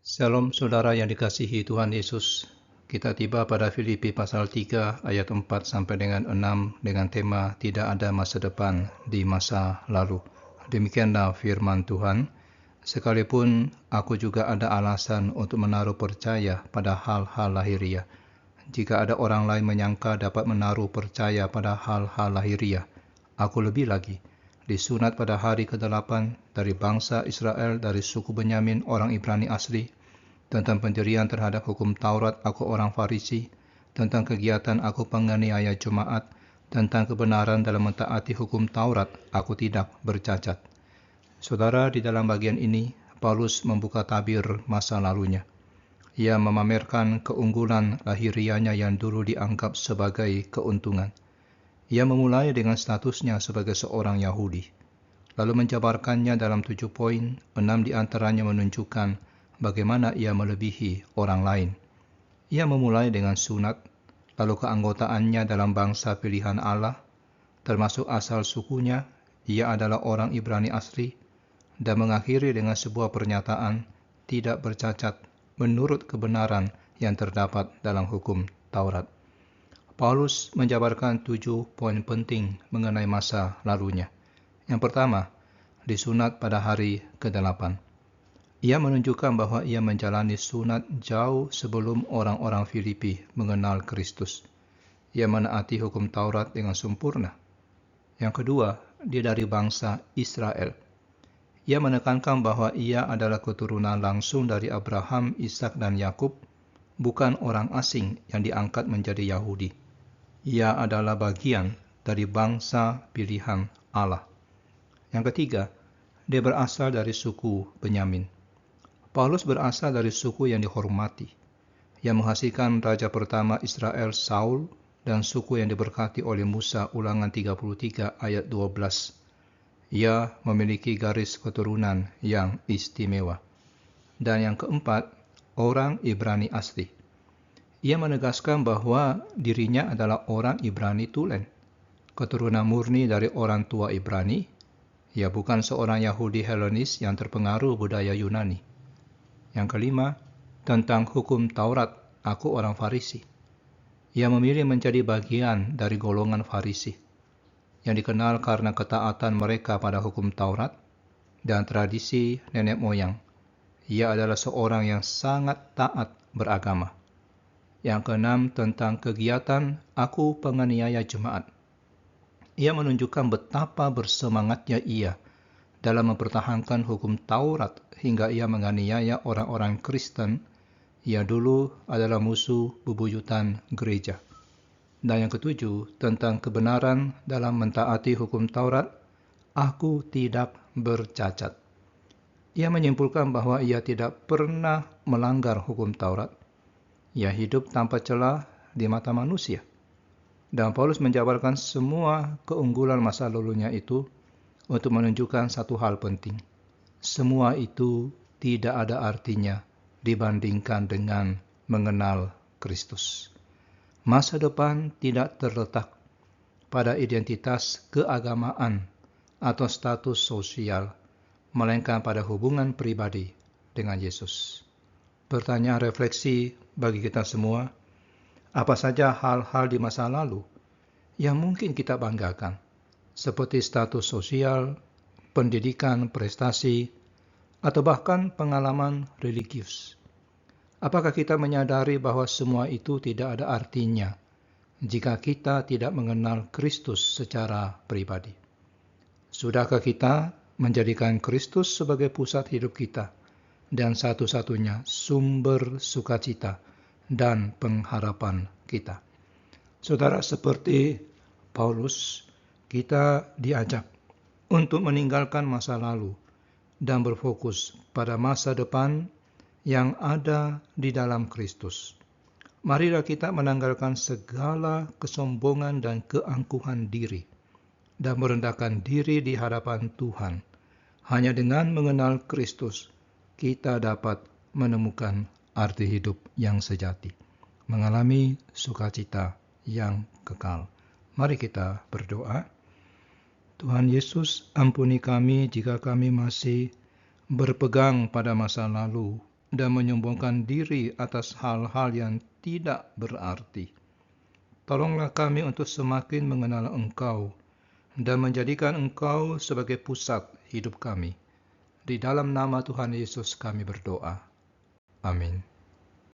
Shalom saudara yang dikasihi Tuhan Yesus. Kita tiba pada Filipi pasal 3 ayat 4 sampai dengan 6 dengan tema tidak ada masa depan di masa lalu. Demikianlah firman Tuhan. Sekalipun aku juga ada alasan untuk menaruh percaya pada hal-hal lahiriah. Jika ada orang lain menyangka dapat menaruh percaya pada hal-hal lahiriah, aku lebih lagi. Disunat pada hari ke-8 dari bangsa Israel dari suku Benyamin orang Ibrani asli, tentang pendirian terhadap hukum Taurat aku orang Farisi, tentang kegiatan aku penganiaya jemaat, tentang kebenaran dalam mentaati hukum Taurat aku tidak bercacat. Saudara, di dalam bagian ini Paulus membuka tabir masa lalunya. Ia memamerkan keunggulan lahirianya yang dulu dianggap sebagai keuntungan. Ia memulai dengan statusnya sebagai seorang Yahudi, lalu menjabarkannya dalam 7 poin, 6 diantaranya menunjukkan bagaimana ia melebihi orang lain. Ia memulai dengan sunat, lalu keanggotaannya dalam bangsa pilihan Allah, termasuk asal sukunya, ia adalah orang Ibrani asli, dan mengakhiri dengan sebuah pernyataan tidak bercacat menurut kebenaran yang terdapat dalam hukum Taurat. Paulus menjabarkan 7 poin penting mengenai masa lalunya. Yang pertama, disunat pada hari ke-8. Ia menunjukkan bahwa ia menjalani sunat jauh sebelum orang-orang Filipi mengenal Kristus. Ia menaati hukum Taurat dengan sempurna. Yang kedua, dia dari bangsa Israel. Ia menekankan bahwa ia adalah keturunan langsung dari Abraham, Ishak, dan Yakub, bukan orang asing yang diangkat menjadi Yahudi. Ia adalah bagian dari bangsa pilihan Allah. Yang ketiga, dia berasal dari suku Benyamin. Paulus berasal dari suku yang dihormati, yang menghasilkan raja pertama Israel Saul, dan suku yang diberkati oleh Musa, Ulangan 33 ayat 12. Ia memiliki garis keturunan yang istimewa. Dan yang keempat, orang Ibrani asli. Ia menegaskan bahwa dirinya adalah orang Ibrani tulen, keturunan murni dari orang tua Ibrani. Ia bukan seorang Yahudi Helenis yang terpengaruh budaya Yunani. Yang kelima, tentang hukum Taurat, aku orang Farisi. Ia memilih menjadi bagian dari golongan Farisi, yang dikenal karena ketaatan mereka pada hukum Taurat dan tradisi nenek moyang. Ia adalah seorang yang sangat taat beragama. Yang keenam, tentang kegiatan aku penganiaya jemaat. Ia menunjukkan betapa bersemangatnya ia dalam mempertahankan hukum Taurat hingga ia menganiaya orang-orang Kristen yang dulu adalah musuh bebuyutan gereja. Dan yang ketujuh, tentang kebenaran dalam mentaati hukum Taurat, aku tidak bercacat. Ia menyimpulkan bahwa ia tidak pernah melanggar hukum Taurat. Ia hidup tanpa celah di mata manusia. Dan Paulus menjabarkan semua keunggulan masa lalunya itu untuk menunjukkan satu hal penting. Semua itu tidak ada artinya dibandingkan dengan mengenal Kristus. Masa depan tidak terletak pada identitas keagamaan atau status sosial, melainkan pada hubungan pribadi dengan Yesus. Pertanyaan refleksi bagi kita semua, apa saja hal-hal di masa lalu yang mungkin kita banggakan, seperti status sosial, pendidikan, prestasi, atau bahkan pengalaman religius? Apakah kita menyadari bahwa semua itu tidak ada artinya jika kita tidak mengenal Kristus secara pribadi? Sudahkah kita menjadikan Kristus sebagai pusat hidup kita dan satu-satunya sumber sukacita dan pengharapan kita? Saudara, seperti Paulus, kita diajak untuk meninggalkan masa lalu dan berfokus pada masa depan yang ada di dalam Kristus. Marilah kita menanggalkan segala kesombongan dan keangkuhan diri dan merendahkan diri di hadapan Tuhan. Hanya dengan mengenal Kristus, kita dapat menemukan arti hidup yang sejati, mengalami sukacita yang kekal. Mari kita berdoa. Tuhan Yesus, ampuni kami jika kami masih berpegang pada masa lalu dan menyombongkan diri atas hal-hal yang tidak berarti. Tolonglah kami untuk semakin mengenal Engkau dan menjadikan Engkau sebagai pusat hidup kami. Di dalam nama Tuhan Yesus kami berdoa. Amin.